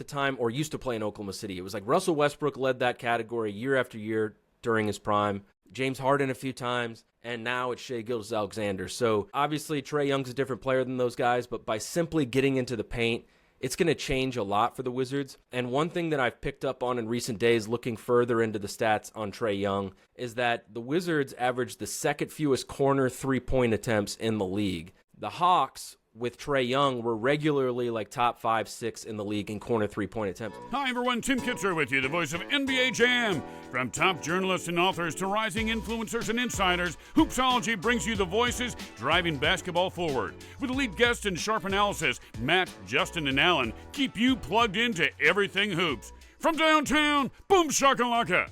the time or used to play in Oklahoma City. It was like Russell Westbrook led that category year after year during his prime. James Harden a few times, and now it's Shai Gilgeous-Alexander. So obviously Trae Young's a different player than those guys, but by simply getting into the paint, it's going to change a lot for the Wizards. And one thing that I've picked up on in recent days, looking further into the stats on Trae Young, is that the Wizards averaged the second fewest corner three-point attempts in the league. The Hawks, with Trae Young, were regularly like top 5, 6 in the league in corner three-point attempts. Hi everyone, Tim Kitzer with you, the voice of NBA Jam. From top journalists and authors to rising influencers and insiders, Hoopsology brings you the voices driving basketball forward. With elite guests and sharp analysis, Matt, Justin, and Alan keep you plugged into everything hoops. From downtown, boom shakalaka.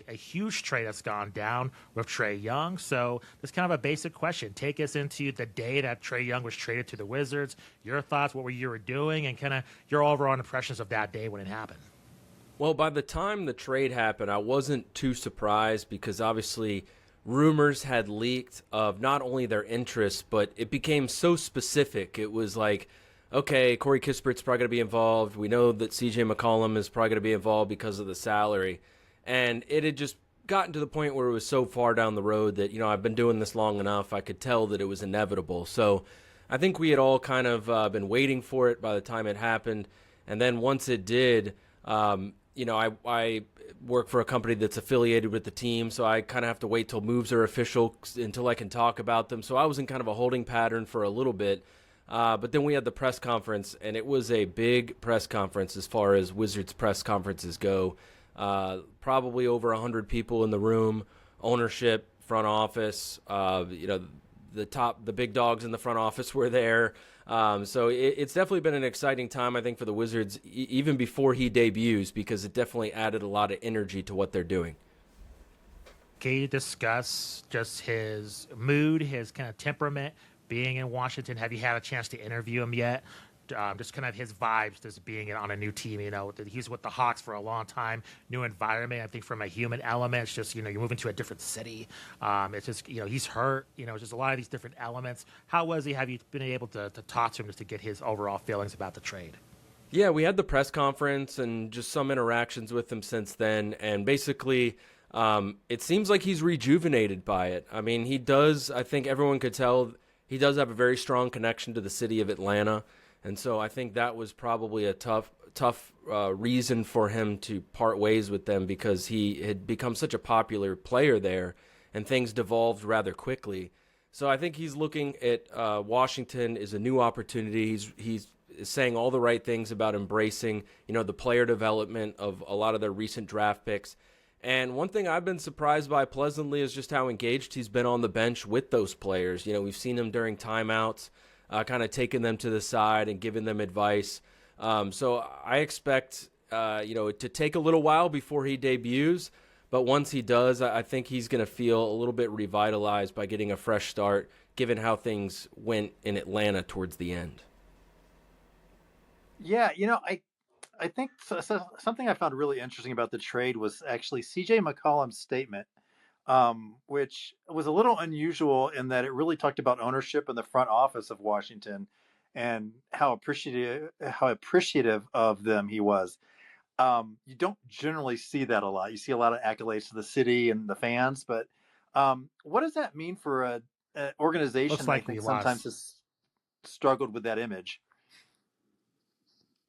A huge trade that's gone down with Trae Young. So this kind of a basic question. Take us into the day that Trae Young was traded to the Wizards. Your thoughts, what you were doing, and kind of your overall impressions of that day when it happened. Well, by the time the trade happened, I wasn't too surprised because obviously rumors had leaked of not only their interest, but it became so specific. It was like, okay, Corey Kispert's probably going to be involved. We know that CJ McCollum is probably going to be involved because of the salary. And it had just gotten to the point where it was so far down the road that, I've been doing this long enough, I could tell that it was inevitable. So I think we had all kind of been waiting for it by the time it happened. And then once it did, I work for a company that's affiliated with the team, so I kind of have to wait till moves are official until I can talk about them. So I was in kind of a holding pattern for a little bit. But then we had the press conference, and it was a big press conference as far as Wizards press conferences go. Probably over 100 people in the room, ownership, front office, the big dogs in the front office were there. So it's definitely been an exciting time, I think, for the Wizards, even before he debuts, because it definitely added a lot of energy to what they're doing. Can you discuss just his mood, his kind of temperament being in Washington? Have you had a chance to interview him yet? Just kind of his vibes, just being on a new team. He was with the Hawks for a long time, new environment. I think from a human element, it's just, you're moving to a different city. It's just, he's hurt. It's just a lot of these different elements. How was he? Have you been able to talk to him just to get his overall feelings about the trade? Yeah, we had the press conference and just some interactions with him since then. And basically, it seems like he's rejuvenated by it. I mean, he does, I think everyone could tell, he does have a very strong connection to the city of Atlanta. And so I think that was probably a tough reason for him to part ways with them, because he had become such a popular player there and things devolved rather quickly. So I think he's looking at Washington as a new opportunity. He's saying all the right things about embracing, the player development of a lot of their recent draft picks. And one thing I've been surprised by pleasantly is just how engaged he's been on the bench with those players. We've seen him during timeouts, kind of taking them to the side and giving them advice. So I expect, to take a little while before he debuts. But once he does, I think he's going to feel a little bit revitalized by getting a fresh start, given how things went in Atlanta towards the end. Yeah, I think something I found really interesting about the trade was actually CJ McCollum's statement, which was a little unusual in that it really talked about ownership in the front office of Washington and how appreciative of them he was. You don't generally see that a lot. You see a lot of accolades to the city and the fans, but what does that mean for an organization that I think sometimes has struggled with that image?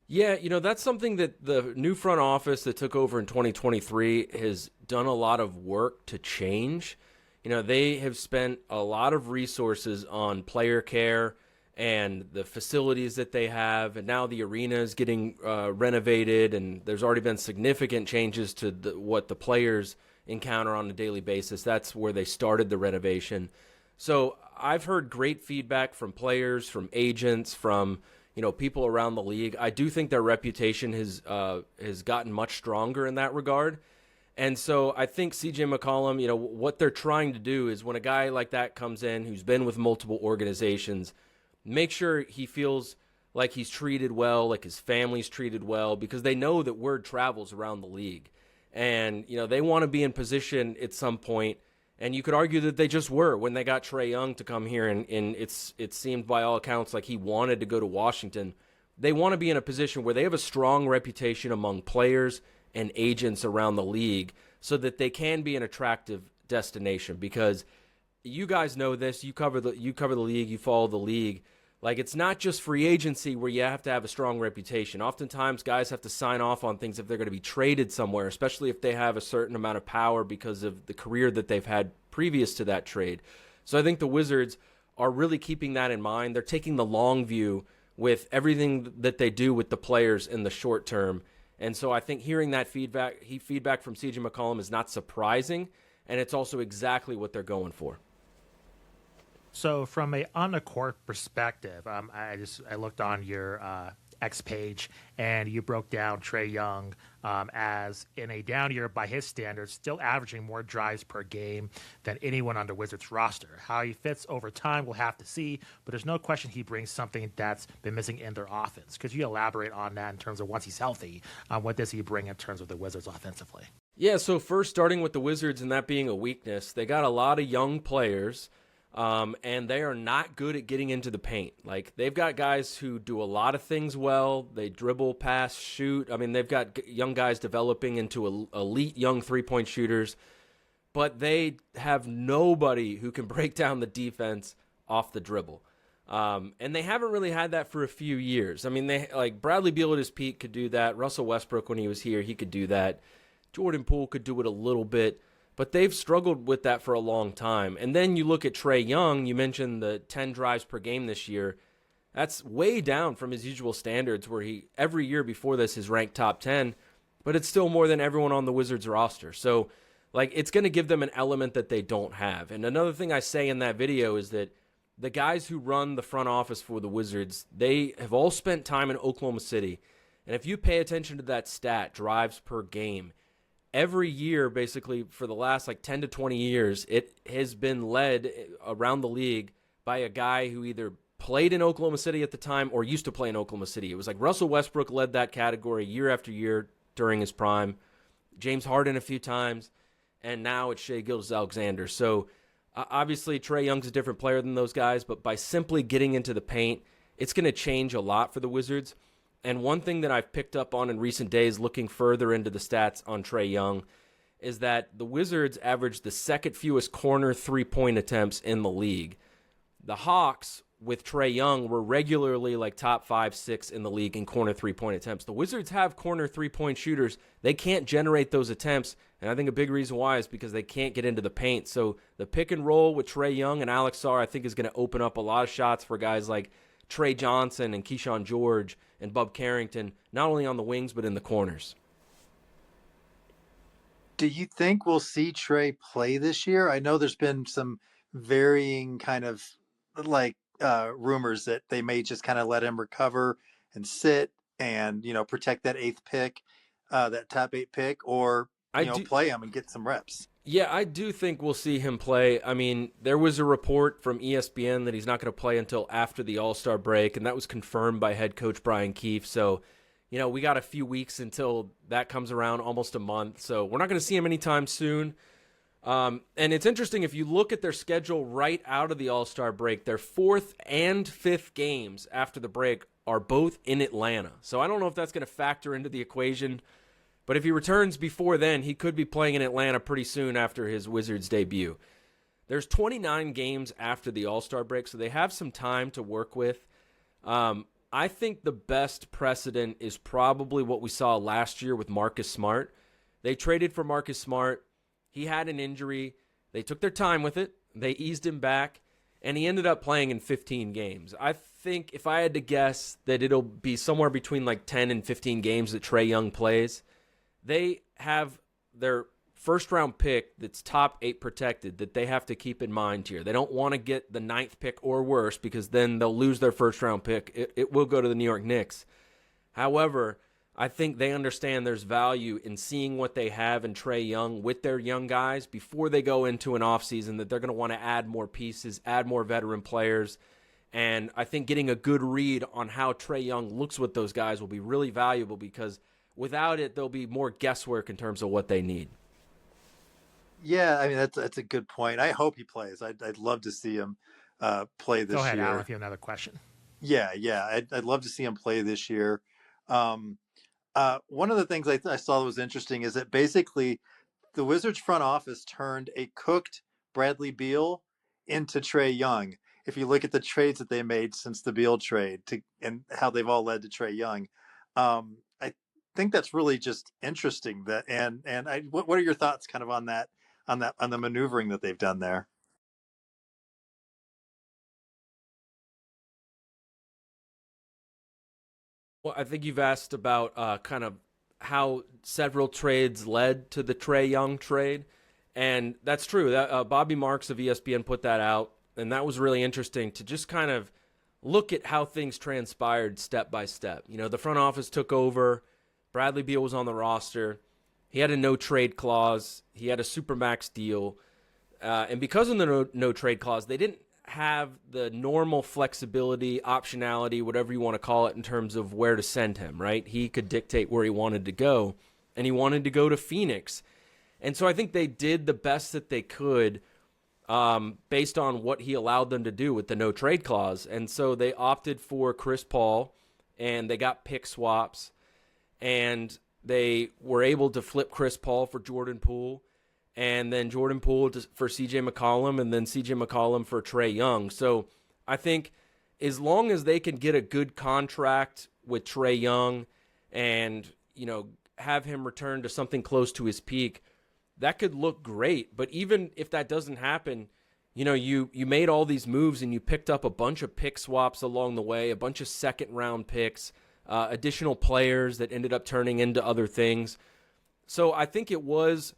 Yeah, that's something that the new front office that took over in 2023 has done a lot of work to change. They have spent a lot of resources on player care and the facilities that they have, and now the arena is getting renovated, and there's already been significant changes to what the players encounter on a daily basis. That's where they started the renovation. So I've heard great feedback from players, from agents, from people around the league. I do think their reputation has gotten much stronger in that regard. And so I think CJ McCollum, what they're trying to do is when a guy like that comes in who's been with multiple organizations, make sure he feels like he's treated well, like his family's treated well, because they know that word travels around the league. And, they want to be in position at some point. And you could argue that they just were when they got Trae Young to come here, and it seemed by all accounts like he wanted to go to Washington they want to be in a position where they have a strong reputation among players and agents around the league so that they can be an attractive destination. Because you guys know this, you cover the league, you follow the league. Like, it's not just free agency where you have to have a strong reputation. Oftentimes, guys have to sign off on things if they're going to be traded somewhere, especially if they have a certain amount of power because of the career that they've had previous to that trade. So I think the Wizards are really keeping that in mind. They're taking the long view with everything that they do with the players in the short term. And so I think hearing that feedback from CJ McCollum is not surprising, and it's also exactly what they're going for. So from a on the court perspective, I looked on your X page, and you broke down Trae Young as in a down year by his standards, still averaging more drives per game than anyone on the Wizards roster. How he fits over time, we'll have to see, but there's no question he brings something that's been missing in their offense. Could you elaborate on that in terms of once he's healthy, what does he bring in terms of the Wizards offensively? Yeah, so first starting with the Wizards and that being a weakness, they got a lot of young players. And they are not good at getting into the paint. Like, they've got guys who do a lot of things well. They dribble, pass, shoot. I mean, they've got young guys developing into elite young three-point shooters. But they have nobody who can break down the defense off the dribble. And they haven't really had that for a few years. I mean, Bradley Beal at his peak could do that. Russell Westbrook, when he was here, he could do that. Jordan Poole could do it a little bit. But they've struggled with that for a long time. And then you look at Trae Young, you mentioned the 10 drives per game this year. That's way down from his usual standards where he, every year before this, is ranked top 10. But it's still more than everyone on the Wizards roster. So, it's going to give them an element that they don't have. And another thing I say in that video is that the guys who run the front office for the Wizards, they have all spent time in Oklahoma City. And if you pay attention to that stat, drives per game, every year, basically, for the last 10 to 20 years, it has been led around the league by a guy who either played in Oklahoma City at the time or used to play in Oklahoma City. It was like Russell Westbrook led that category year after year during his prime, James Harden a few times, and now it's Shai Gilgeous-Alexander. So, obviously, Trae Young's a different player than those guys, but by simply getting into the paint, it's going to change a lot for the Wizards. And one thing that I've picked up on in recent days, looking further into the stats on Trae Young, is that the Wizards averaged the second fewest corner three-point attempts in the league. The Hawks, with Trae Young, were regularly top 5, 6 in the league in corner three-point attempts. The Wizards have corner three-point shooters. They can't generate those attempts, and I think a big reason why is because they can't get into the paint. So the pick and roll with Trae Young and Alex Sarr, I think, is going to open up a lot of shots for guys like Trey Johnson and Keyshawn George and Bub Carrington, not only on the wings, but in the corners. Do you think we'll see Trae play this year? I know there's been some varying kind of rumors that they may just kind of let him recover and sit and, protect that that top 8 pick, or, play him and get some reps. Yeah, I do think we'll see him play. I mean, there was a report from ESPN that he's not going to play until after the All-Star break, and that was confirmed by head coach Brian Keefe. So, we got a few weeks until that comes around, almost a month. So we're not going to see him anytime soon. And it's interesting, if you look at their schedule right out of the All-Star break, their 4th and 5th games after the break are both in Atlanta. So I don't know if that's going to factor into the equation. But if he returns before then, he could be playing in Atlanta pretty soon after his Wizards debut. There's 29 games after the All-Star break, so they have some time to work with. I think the best precedent is probably what we saw last year with Marcus Smart. They traded for Marcus Smart. He had an injury. They took their time with it. They eased him back, and he ended up playing in 15 games. I think if I had to guess that it'll be somewhere between 10 and 15 games that Trae Young plays. They have their first-round pick that's top 8 protected that they have to keep in mind here. They don't want to get the 9th pick or worse because then they'll lose their first-round pick. It will go to the New York Knicks. However, I think they understand there's value in seeing what they have in Trae Young with their young guys before they go into an offseason, that they're going to want to add more pieces, add more veteran players. And I think getting a good read on how Trae Young looks with those guys will be really valuable, because without it, there'll be more guesswork in terms of what they need. Yeah, I mean, that's a good point. I hope he plays. I'd love to see him play this year. Go ahead, Al, if you have another question. Yeah. I'd love to see him play this year. Um, one of the things I saw that was interesting is that basically the Wizards front office turned a cooked Bradley Beal into Trae Young. If you look at the trades that they made since the Beal trade and how they've all led to Trae Young, I think that's really just interesting. What are your thoughts kind of on on the maneuvering that they've done there? Well, I think you've asked about kind of how several trades led to the Trae Young trade, and that's true. That Bobby Marks of ESPN put that out, and that was really interesting to just kind of look at how things transpired step by step. You know, the front office took over. Bradley Beal was on the roster. He had a no-trade clause. He had a supermax deal. And because of the no-trade clause, they didn't have the normal flexibility, optionality, whatever you want to call it, in terms of where to send him, right? He could dictate where he wanted to go, and he wanted to go to Phoenix. And so I think they did the best that they could based on what he allowed them to do with the no-trade clause. And so they opted for Chris Paul, and they got pick swaps, and they were able to flip Chris Paul for Jordan Poole, and then Jordan Poole for CJ McCollum, and then CJ McCollum for Trae Young. So I think as long as they can get a good contract with Trae Young and, you know, have him return to something close to his peak, that could look great. But even if that doesn't happen, you know, you made all these moves and you picked up a bunch of pick swaps along the way, a bunch of second-round picks, additional players that ended up turning into other things. So I think it was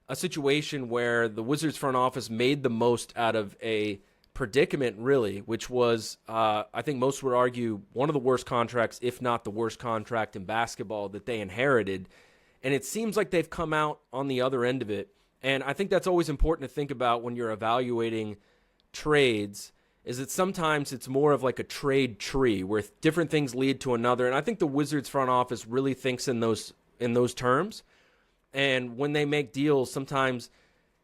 a situation where the Wizards front office made the most out of a predicament, really, which was, I think most would argue, one of the worst contracts, if not the worst contract in basketball that they inherited. And it seems like they've come out on the other end of it. And I think that's always important to think about when you're evaluating trades, is that sometimes it's more of like a trade tree where different things lead to another. And I think the Wizards front office really thinks in those terms. And when they make deals, sometimes,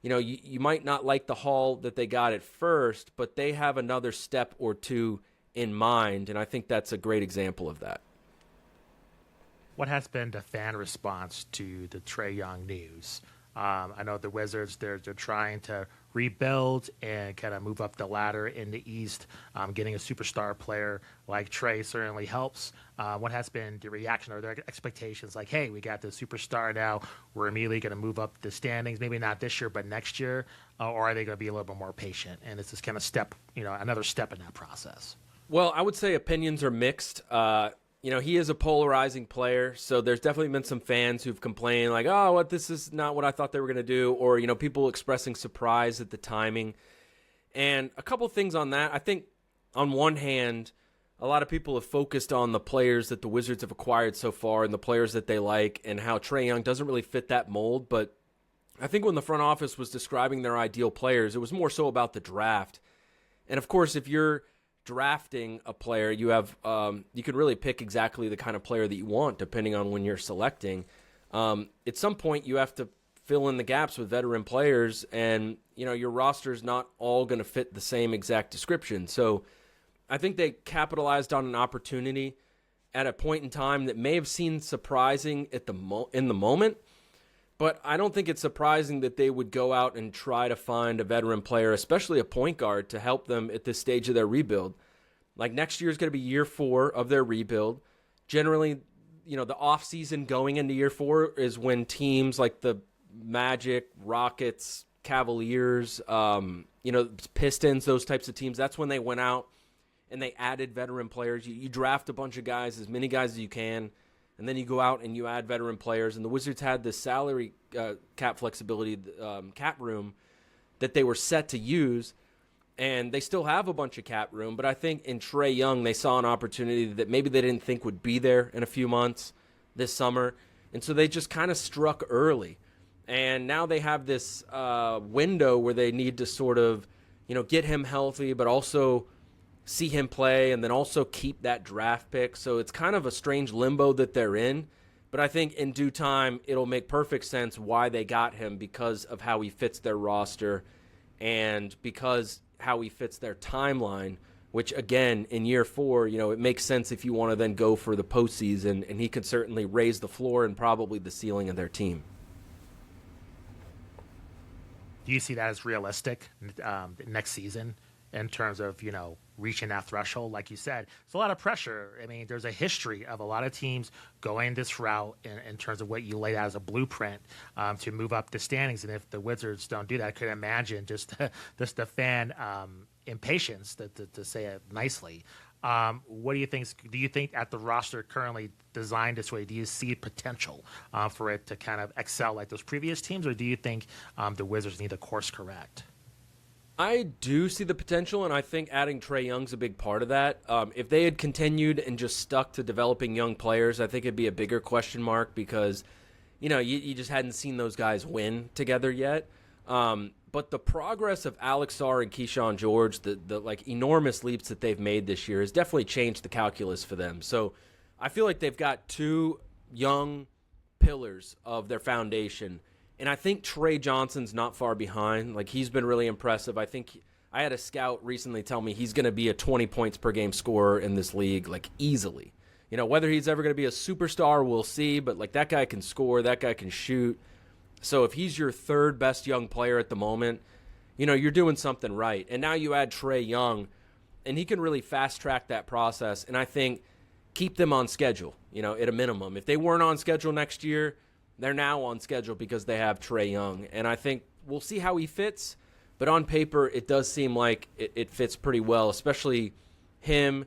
you know, you might not like the haul that they got at first, but they have another step or two in mind. And I think that's a great example of that. What has been the fan response to the Trae Young news? I know the Wizards, they're trying to rebuild and kind of move up the ladder in the East. Getting a superstar player like Trae certainly helps. What has been the reaction or their expectations? Like, hey, we got the superstar now. We're immediately going to move up the standings. Maybe not this year, but next year. Or are they going to be a little bit more patient? And it's this kind of step, you know, another step in that process. Well, I would say opinions are mixed. You know, he is a polarizing player, so there's definitely been some fans who've complained, like, oh, this is not what I thought they were going to do, or, you know, people expressing surprise at the timing. And a couple things on that. I think, on one hand, a lot of people have focused on the players that the Wizards have acquired so far and the players that they like and how Trae Young doesn't really fit that mold. But I think when the front office was describing their ideal players, it was more so about the draft. And, of course, if you're drafting a player, you have you can really pick exactly the kind of player that you want depending on when you're selecting. At some point, you have to fill in the gaps with veteran players, and you know your roster's not all going to fit the same exact description. So I think they capitalized on an opportunity at a point in time that may have seemed surprising at in the moment, but I don't think it's surprising that they would go out and try to find a veteran player, especially a point guard, to help them at this stage of their rebuild. Like, next year is going to be year 4 of their rebuild. Generally, you know, the offseason going into year 4 is when teams like the Magic, Rockets, Cavaliers, you know, Pistons, those types of teams, that's when they went out and they added veteran players. You draft a bunch of guys, as many guys as you can, and then you go out and you add veteran players. And the Wizards had this salary cap flexibility, cap room that they were set to use. And they still have a bunch of cap room. But I think in Trae Young, they saw an opportunity that maybe they didn't think would be there in a few months this summer. And so they just kind of struck early. And now they have this window where they need to sort of, you know, get him healthy, but also see him play and then also keep that draft pick. So it's kind of a strange limbo that they're in. But I think in due time, it'll make perfect sense why they got him, because of how he fits their roster and because how he fits their timeline which, again, in year 4, it makes sense if you want to then go for the postseason, and he could certainly raise the floor and probably the ceiling of their team. Do you see that as realistic next season in terms of, reaching that threshold? Like you said, it's a lot of pressure. I mean, there's a history of a lot of teams going this route in terms of what you laid out as a blueprint to move up the standings. And if the Wizards don't do that, I could imagine just the fan impatience, to say it nicely. What do you think? Do you think at the roster currently designed this way, do you see potential for it to kind of excel like those previous teams, or do you think the Wizards need to course correct? I do see the potential, and I think adding Trae Young's a big part of that. If they had continued and just stuck to developing young players, I think it'd be a bigger question mark because, you just hadn't seen those guys win together yet. But the progress of Alex Sarr and Keyshawn George, the enormous leaps that they've made this year has definitely changed the calculus for them. So I feel like they've got 2 young pillars of their foundation. And I think Trey Johnson's not far behind. He's been really impressive. I think I had a scout recently tell me he's going to be a 20 points per game scorer in this league, easily. Whether he's ever going to be a superstar, we'll see. But, that guy can score. That guy can shoot. So if he's your 3rd best young player at the moment, you're doing something right. And now you add Trae Young, and he can really fast-track that process. And I think keep them on schedule, at a minimum. If they weren't on schedule next year, they're now on schedule because they have Trae Young. And I think we'll see how he fits. But on paper, it does seem like it fits pretty well, especially him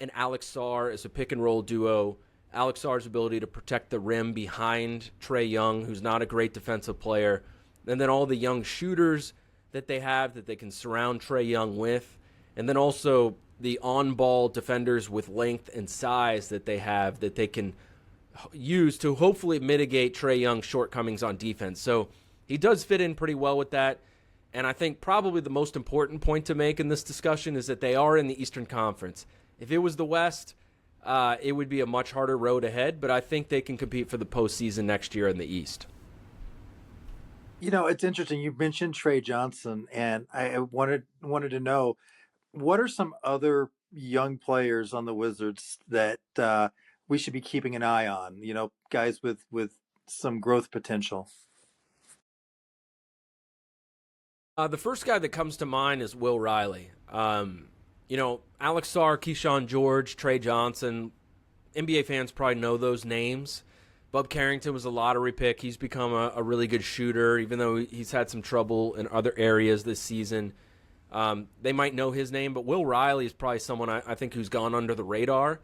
and Alex Sarr as a pick-and-roll duo. Alex Sarr's ability to protect the rim behind Trae Young, who's not a great defensive player. And then all the young shooters that they have that they can surround Trae Young with. And then also the on-ball defenders with length and size that they have that they can use to hopefully mitigate Trae Young's shortcomings on defense. So he does fit in pretty well with that. And I think probably the most important point to make in this discussion is that they are in the Eastern Conference. If it was the West, it would be a much harder road ahead, but I think they can compete for the postseason next year in the East. It's interesting. You mentioned Trae Johnson, and I wanted to know, what are some other young players on the Wizards that we should be keeping an eye on? Guys with some growth potential. The first guy that comes to mind is Will Riley. Alex Sarr, Keyshawn George, Trae Johnson, NBA fans probably know those names. Bub Carrington was a lottery pick. He's become a really good shooter, even though he's had some trouble in other areas this season. They might know his name, but Will Riley is probably someone I think who's gone under the radar.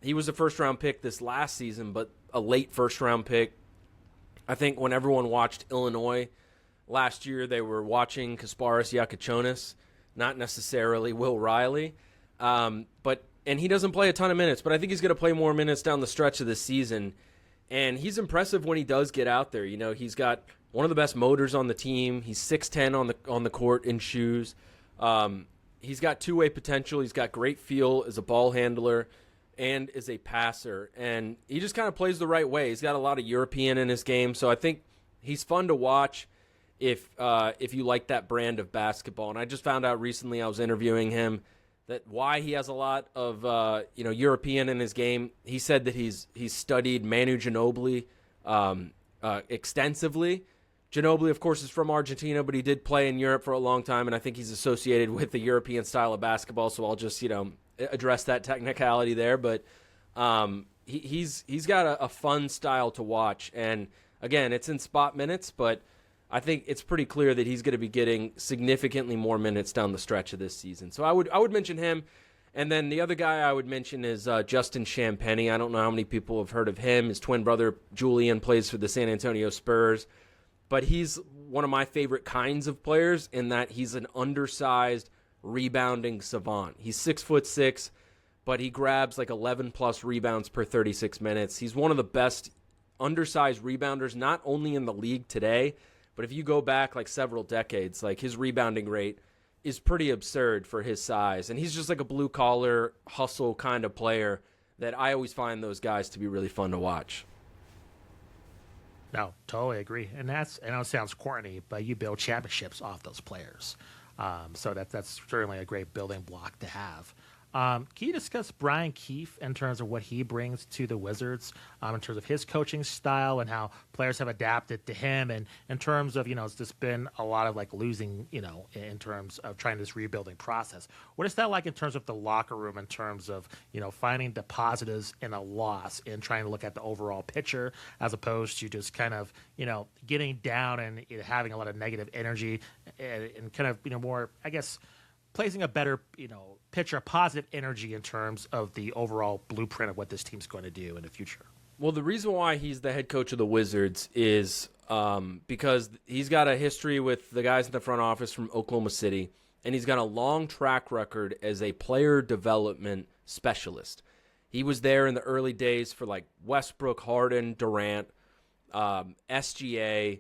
He was a first-round pick this last season, but a late first-round pick. I think when everyone watched Illinois last year, they were watching Kasparas Yakachonis, not necessarily Will Riley. And he doesn't play a ton of minutes, but I think he's going to play more minutes down the stretch of this season. And he's impressive when he does get out there. He's got one of the best motors on the team. He's 6'10" on the court in shoes. He's got two-way potential. He's got great feel as a ball handler and as a passer. And he just kind of plays the right way. He's got a lot of European in his game, so I think he's fun to watch if you like that brand of basketball. And I just found out recently, I was interviewing him, that why he has a lot of European in his game. He said that he's studied Manu Ginobili extensively. Ginobili, of course, is from Argentina, but he did play in Europe for a long time, and I think he's associated with the European style of basketball. So I'll just address that technicality there. But he's got a fun style to watch, and again, it's in spot minutes, but I think it's pretty clear that he's going to be getting significantly more minutes down the stretch of this season. So I would mention him. And then the other guy I would mention is Justin Champagnie. I don't know how many people have heard of him. His twin brother, Julian, plays for the San Antonio Spurs. But he's one of my favorite kinds of players in that he's an undersized rebounding savant. He's 6'6", but he grabs like 11-plus rebounds per 36 minutes. He's one of the best undersized rebounders, not only in the league today, but if you go back like several decades, like his rebounding rate is pretty absurd for his size. And he's just like a blue-collar, hustle kind of player that I always find those guys to be really fun to watch. No, totally agree. And I know it sounds corny, but you build championships off those players. So that's certainly a great building block to have. Can you discuss Brian Keefe in terms of what he brings to the Wizards, in terms of his coaching style and how players have adapted to him, and in terms of, it's just been a lot of like losing, in terms of trying this rebuilding process. What is that like in terms of the locker room, in terms of, finding the positives in a loss and trying to look at the overall picture as opposed to just kind of, getting down and having a lot of negative energy and kind of, more, I guess, placing a better, picture, positive energy in terms of the overall blueprint of what this team's going to do in the future? Well, the reason why he's the head coach of the Wizards is because he's got a history with the guys in the front office from Oklahoma City, and he's got a long track record as a player development specialist. He was there in the early days for like Westbrook, Harden, Durant, SGA,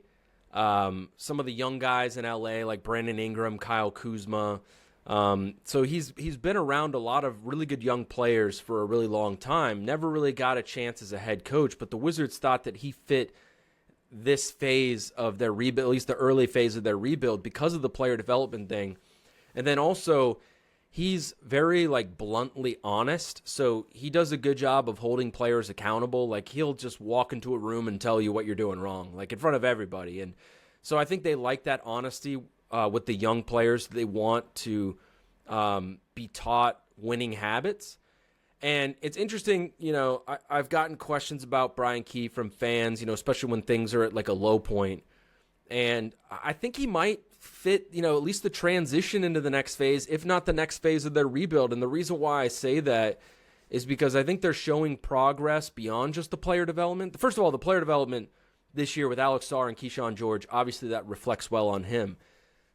some of the young guys in LA like Brandon Ingram, Kyle Kuzma. So he's been around a lot of really good young players for a really long time. Never really got a chance as a head coach, but the Wizards thought that he fit this phase of their rebuild, at least the early phase of their rebuild, because of the player development thing. And then also, he's very like bluntly honest. So he does a good job of holding players accountable. Like he'll just walk into a room and tell you what you're doing wrong, like in front of everybody. And so I think they like that honesty with the young players. They want to be taught winning habits. And it's interesting, I've gotten questions about Brian Keefe from fans, especially when things are at like a low point. And I think he might fit, at least the transition into the next phase, if not the next phase of their rebuild. And the reason why I say that is because I think they're showing progress beyond just the player development. First of all, the player development this year with Alex Sarr and Keyshawn George, obviously that reflects well on him.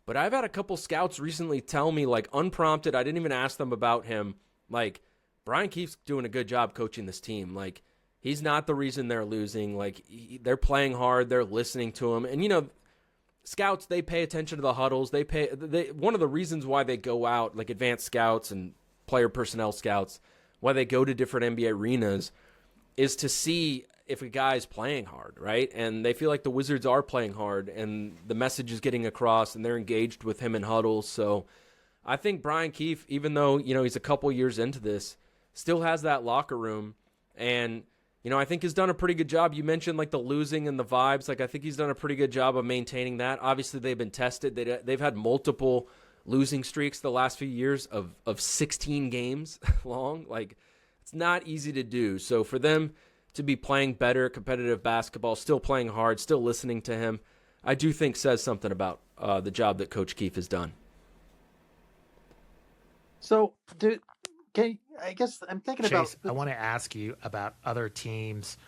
But I've had a couple scouts recently tell me, like unprompted, I didn't even ask them about him, like, Brian Keefe's doing a good job coaching this team. Like, he's not the reason they're losing. Like, they're playing hard. They're listening to him. And, scouts, they pay attention to the huddles. One of the reasons why they go out, like advanced scouts and player personnel scouts, why they go to different NBA arenas is to see if a guy's playing hard, right? And they feel like the Wizards are playing hard and the message is getting across and they're engaged with him in huddles. So I think Brian Keefe, even though, he's a couple years into this, still has that locker room and, I think has done a pretty good job. You mentioned like the losing and the vibes. Like I think he's done a pretty good job of maintaining that. Obviously they've been tested. They've had multiple losing streaks the last few years of 16 games long. Like it's not easy to do. So for them to be playing better competitive basketball, still playing hard, still listening to him, I do think says something about the job that Coach Keefe has done. So, I guess I'm thinking Chase, about. I want to ask you about other teams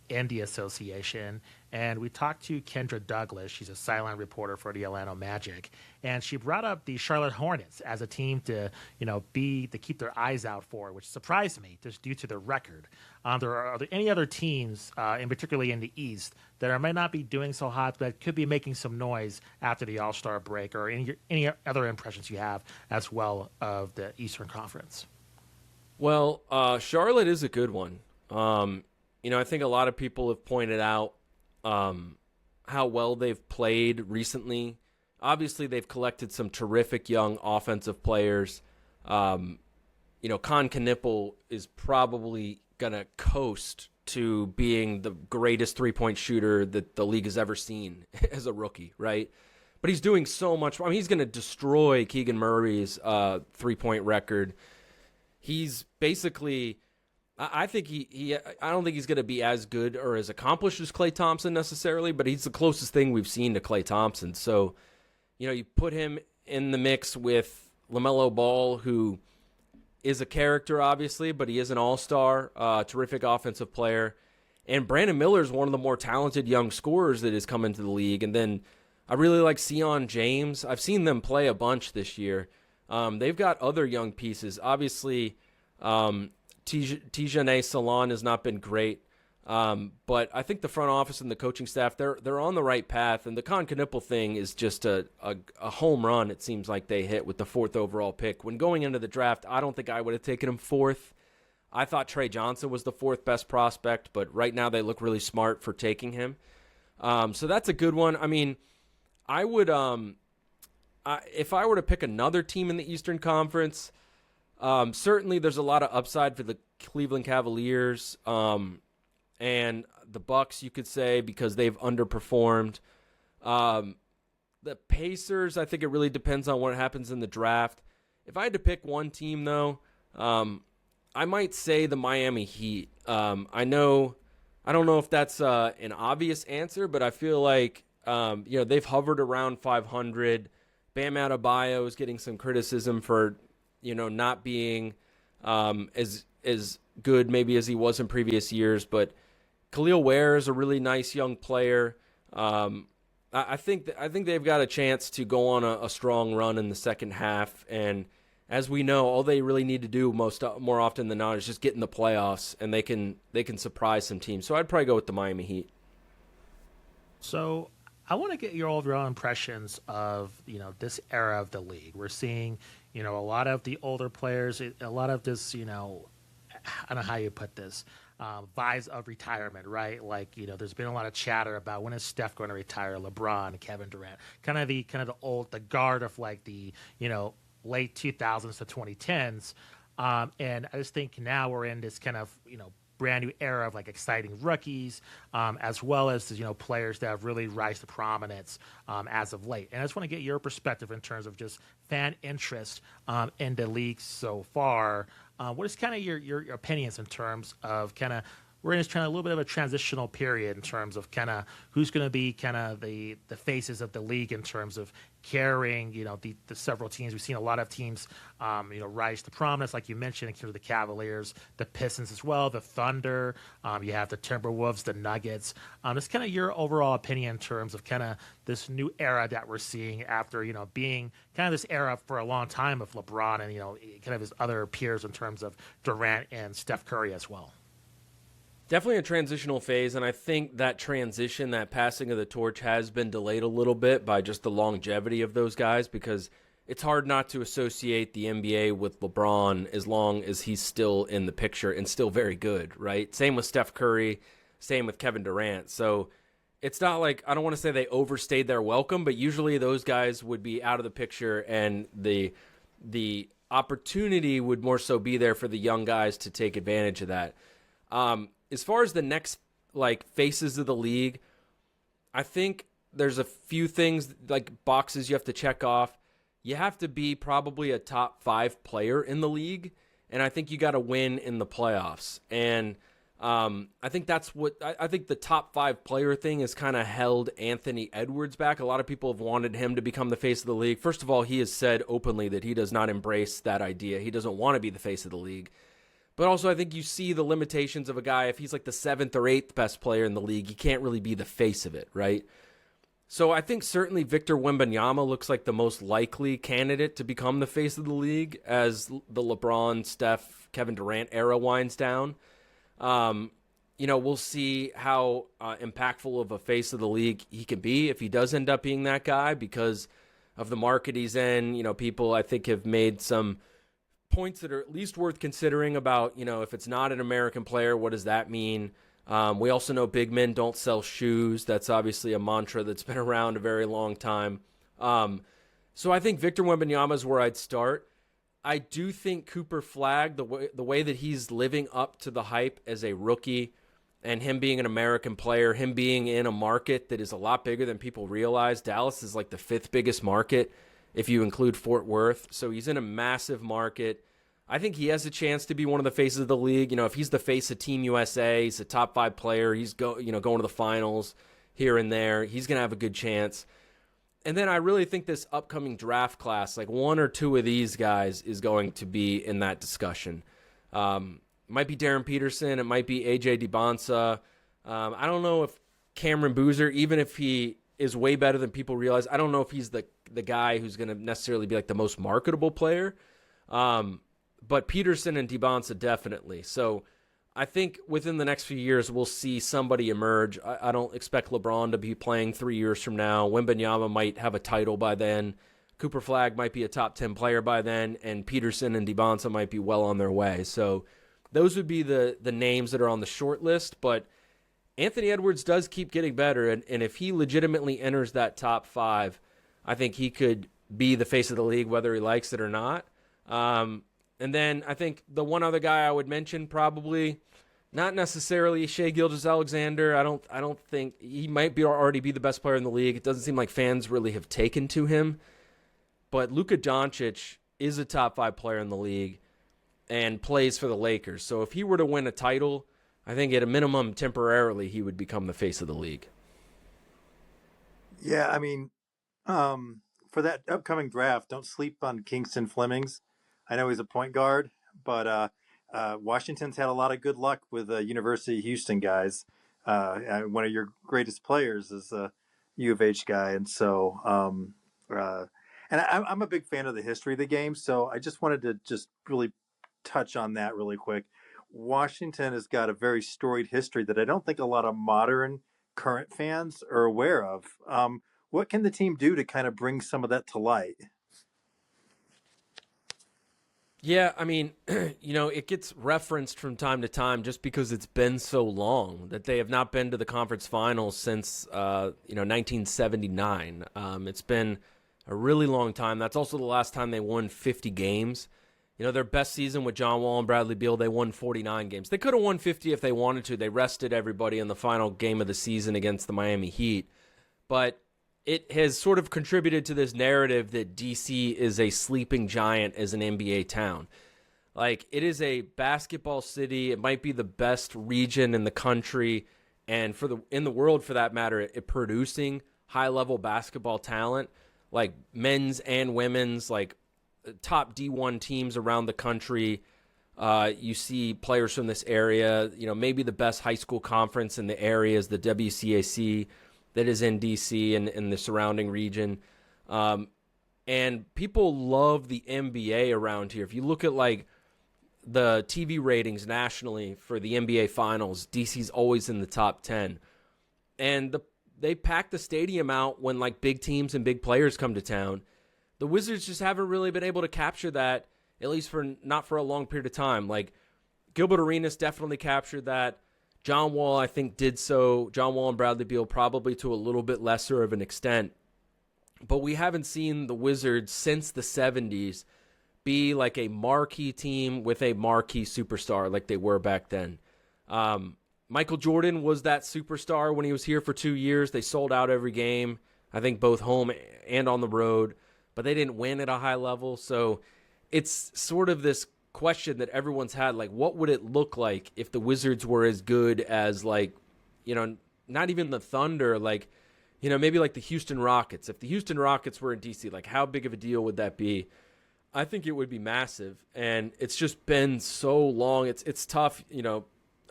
in the association. And we talked to Kendra Douglas. She's a sideline reporter for the Orlando Magic. And she brought up the Charlotte Hornets as a team to keep their eyes out for, which surprised me just due to their record. Are there any other teams, and particularly in the East, that might not be doing so hot, but could be making some noise after the All-Star break, or any other impressions you have as well of the Eastern Conference? Well, Charlotte is a good one. I think a lot of people have pointed out how well they've played recently. Obviously, they've collected some terrific young offensive players. Con Knippel is probably going to coast to being the greatest three-point shooter that the league has ever seen as a rookie, right? But he's doing so much. I mean, he's going to destroy Keegan Murray's three-point record. He's basically, I think I don't think he's going to be as good or as accomplished as Klay Thompson necessarily, but he's the closest thing we've seen to Klay Thompson. So, you put him in the mix with LaMelo Ball, who is a character, obviously, but he is an all-star, terrific offensive player. And Brandon Miller is one of the more talented young scorers that has come into the league. And then I really like Sion James. I've seen them play a bunch this year. They've got other young pieces. Obviously, Tijane Salon has not been great, but I think the front office and the coaching staff, they're on the right path. And the Con Knippel thing is just a home run, it seems like they hit with the 4th overall pick. When going into the draft, I don't think I would have taken him 4th. I thought Trey Johnson was the 4th best prospect, but right now they look really smart for taking him. So that's a good one. I mean, I would if I were to pick another team in the Eastern Conference, certainly there's a lot of upside for the Cleveland Cavaliers and the Bucks, you could say, because they've underperformed. The Pacers, I think it really depends on what happens in the draft. If I had to pick one team, though, I might say the Miami Heat. I don't know if that's an obvious answer, but I feel like they've hovered around 500. Bam Adebayo is getting some criticism for not being as good maybe as he was in previous years, but Khalil Ware is a really nice young player. I think they've got a chance to go on a strong run in the second half, and as we know, all they really need to do more often than not is just get in the playoffs, and they can surprise some teams. So I'd probably go with the Miami Heat. So I want to get your overall impressions of this era of the league. We're seeing a lot of the older players, a lot of this I don't know how you put this. Vibes of retirement, right? Like, there's been a lot of chatter about when is Steph going to retire, LeBron, Kevin Durant, kind of the guard of like the, late 2000s to 2010s. And I just think now we're in this kind of, brand new era of like exciting rookies, as well as, players that have really rise to prominence as of late. And I just want to get your perspective in terms of just fan interest in the league so far. What is kind of your opinions in terms of we're in this kind of a little bit of a transitional period in terms of kind of who's going to be kind of the faces of the league in terms of carrying, the several teams. We've seen a lot of teams, rise to prominence, like you mentioned, in terms of the Cavaliers, the Pistons as well, the Thunder. You have the Timberwolves, the Nuggets. Just kind of your overall opinion in terms of kind of this new era that we're seeing after, being kind of this era for a long time of LeBron and, kind of his other peers in terms of Durant and Steph Curry as well. Definitely a transitional phase, and I think that transition, that passing of the torch has been delayed a little bit by just the longevity of those guys, because it's hard not to associate the NBA with LeBron as long as he's still in the picture and still very good, right? Same with Steph Curry, same with Kevin Durant. So it's not like, I don't want to say they overstayed their welcome, but usually those guys would be out of the picture, and the opportunity would more so be there for the young guys to take advantage of that. As far as the next faces of the league, I think there's a few things like boxes you have to check off. You have to be probably a top 5 player in the league, and I think you got to win in the playoffs. And I think that's what I think the top 5 player thing has kind of held Anthony Edwards back. A lot of people have wanted him to become the face of the league. First of all, he has said openly that he does not embrace that idea. He doesn't want to be the face of the league. But also, I think you see the limitations of a guy. If he's like the 7th or 8th best player in the league, he can't really be the face of it, right? So I think certainly Victor Wembanyama looks like the most likely candidate to become the face of the league as the LeBron, Steph, Kevin Durant era winds down. We'll see how impactful of a face of the league he can be if he does end up being that guy, because of the market he's in. People, I think, have made some points that are at least worth considering about, if it's not an American player, what does that mean? We also know big men don't sell shoes. That's obviously a mantra that's been around a very long time. So I think Victor Wembanyama is where I'd start. I do think Cooper Flagg, the way that he's living up to the hype as a rookie, and him being an American player, him being in a market that is a lot bigger than people realize. Dallas is like the 5th biggest market if you include Fort Worth. So he's in a massive market. I think he has a chance to be one of the faces of the league. If he's the face of Team USA, he's a top 5 player, he's going to the finals here and there, he's going to have a good chance. And then I really think this upcoming draft class, like 1 or 2 of these guys is going to be in that discussion. It might be Darren Peterson, it might be AJ DiBonsa. I don't know if Cameron Boozer, even if he is way better than people realize, I don't know if he's the guy who's going to necessarily be like the most marketable player. But Peterson and DiBonsa definitely. So I think within the next few years, we'll see somebody emerge. I don't expect LeBron to be playing 3 years from now. Wembanyama might have a title by then. Cooper Flagg might be a top 10 player by then. And Peterson and DiBonsa might be well on their way. So those would be the names that are on the short list. But Anthony Edwards does keep getting better. And if he legitimately enters that top 5, I think he could be the face of the league, whether he likes it or not. And then I think the one other guy I would mention, probably not necessarily Shai Gilgeous-Alexander. I don't think he might already be the best player in the league. It doesn't seem like fans really have taken to him. But Luka Doncic is a top 5 player in the league and plays for the Lakers. So if he were to win a title, I think at a minimum temporarily he would become the face of the league. Yeah, I mean, for that upcoming draft, don't sleep on Kingston Flemings. I know he's a point guard, but Washington's had a lot of good luck with University of Houston guys. One of your greatest players is a U of H guy, and so and I'm a big fan of the history of the game. So I just wanted to just really touch on that really quick. Washington has got a very storied history that I don't think a lot of modern current fans are aware of. What can the team do to kind of bring some of that to light? Yeah, I mean, it gets referenced from time to time just because it's been so long that they have not been to the conference finals since, 1979. It's been a really long time. That's also the last time they won 50 games. Their best season with John Wall and Bradley Beal, they won 49 games. They could have won 50 if they wanted to. They rested everybody in the final game of the season against the Miami Heat. But it has sort of contributed to this narrative that DC is a sleeping giant as an NBA town. Like, it is a basketball city. It might be the best region in the country and in the world, for that matter, at producing high-level basketball talent, like men's and women's, like top D1 teams around the country. You see players from this area. Maybe the best high school conference in the area is the WCAC that is in DC and in the surrounding region. And people love the NBA around here. If you look at like the TV ratings nationally for the NBA Finals, DC's always in the top 10. And they pack the stadium out when like big teams and big players come to town. The Wizards just haven't really been able to capture that, at least not for a long period of time. Like, Gilbert Arenas definitely captured that. John Wall, I think, did so. John Wall and Bradley Beal probably to a little bit lesser of an extent. But we haven't seen the Wizards since the 70s be like a marquee team with a marquee superstar like they were back then. Michael Jordan was that superstar when he was here for 2 years. They sold out every game, I think both home and on the road, but they didn't win at a high level. So it's sort of this question that everyone's had, like, what would it look like if the Wizards were as good as, like, not even the Thunder, like, maybe like the Houston Rockets. If the Houston Rockets were in DC, like, how big of a deal would that be? I think it would be massive, and it's just been so long. It's tough.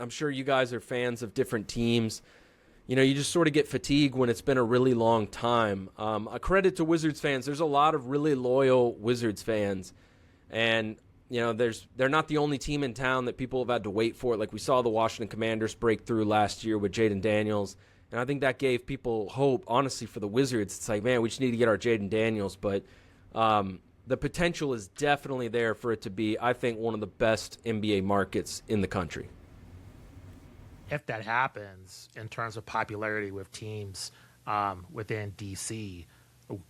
I'm sure you guys are fans of different teams. You just sort of get fatigued when it's been a really long time. A credit to Wizards fans. There's a lot of really loyal Wizards fans, and they're not the only team in town that people have had to wait for. Like, we saw the Washington Commanders break through last year with Jaden Daniels, and I think that gave people hope, honestly, for the Wizards. It's like, man, we just need to get our Jaden Daniels, but the potential is definitely there for it to be, I think, one of the best NBA markets in the country. If that happens, in terms of popularity with teams within DC,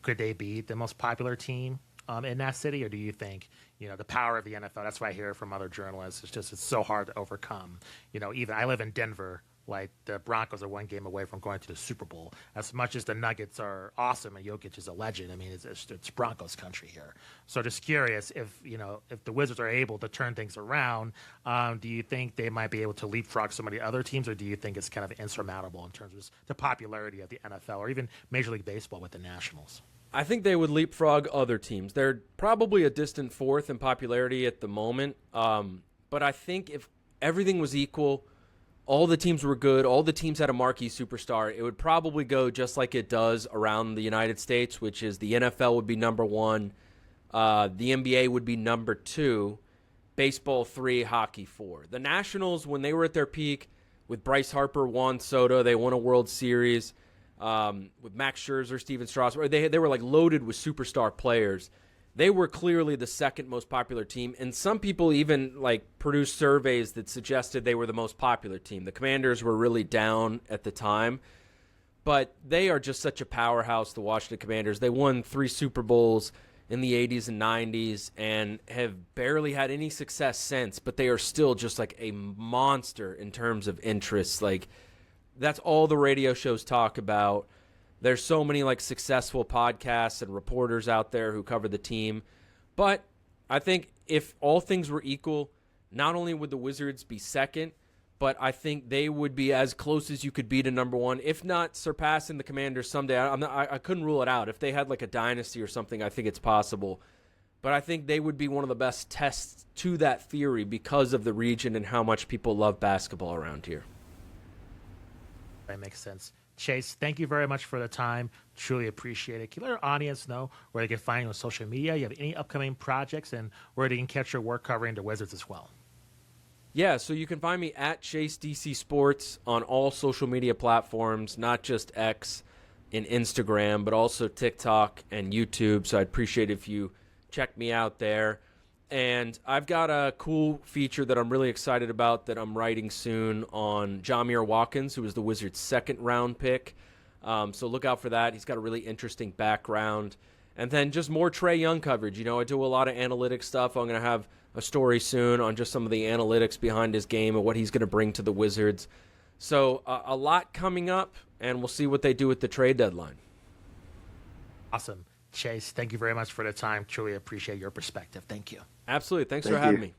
could they be the most popular team in that city? Or do you think, the power of the NFL, that's what I hear from other journalists, it's so hard to overcome. Even I live in Denver, like the Broncos are one game away from going to the Super Bowl. As much as the Nuggets are awesome and Jokic is a legend, I mean, it's Broncos country here. So just curious if the Wizards are able to turn things around, do you think they might be able to leapfrog some of the other teams, or do you think it's kind of insurmountable in terms of the popularity of the NFL or even Major League Baseball with the Nationals? I think they would leapfrog other teams. They're probably a distant fourth in popularity at the moment. But I think if everything was equal, all the teams were good, all the teams had a marquee superstar, it would probably go just like it does around the United States, which is the NFL would be number 1, the NBA would be number 2, baseball 3, hockey 4. The Nationals, when they were at their peak with Bryce Harper, Juan Soto, they won a World Series. With Max Scherzer, Steven Strasburg, they were like loaded with superstar players. They were clearly the second most popular team, and some people even like produced surveys that suggested they were the most popular team. The Commanders were really down at the time, But they are just such a powerhouse, the Washington Commanders. They won 3 Super Bowls in the 80s and 90s and have barely had any success since, but they are still just like a monster in terms of interest. Like, that's all the radio shows talk about. There's so many like successful podcasts and reporters out there who cover the team. But I think if all things were equal, not only would the Wizards be second, but I think they would be as close as you could be to number 1, if not surpassing the Commanders someday. I couldn't rule it out. If they had like a dynasty or something, I think it's possible. But I think they would be one of the best tests to that theory because of the region and how much people love basketball around here. That makes sense. Chase, thank you very much for the time. Truly appreciate it. Can you let our audience know where they can find you on social media? You have any upcoming projects and where they can catch your work covering the Wizards as well? Yeah, so you can find me at Chase DC Sports on all social media platforms, not just X and Instagram, but also TikTok and YouTube. So I'd appreciate if you check me out there. And I've got a cool feature that I'm really excited about that I'm writing soon on Jameer Watkins, who was the Wizards' 2nd-round pick. So look out for that. He's got a really interesting background. And then just more Trae Young coverage. You know, I do a lot of analytics stuff. I'm going to have a story soon on just some of the analytics behind his game and what he's going to bring to the Wizards. So a lot coming up, and we'll see what they do at the trade deadline. Awesome. Chase, thank you very much for the time. Truly appreciate your perspective. Thank you. Absolutely. Thanks for having me.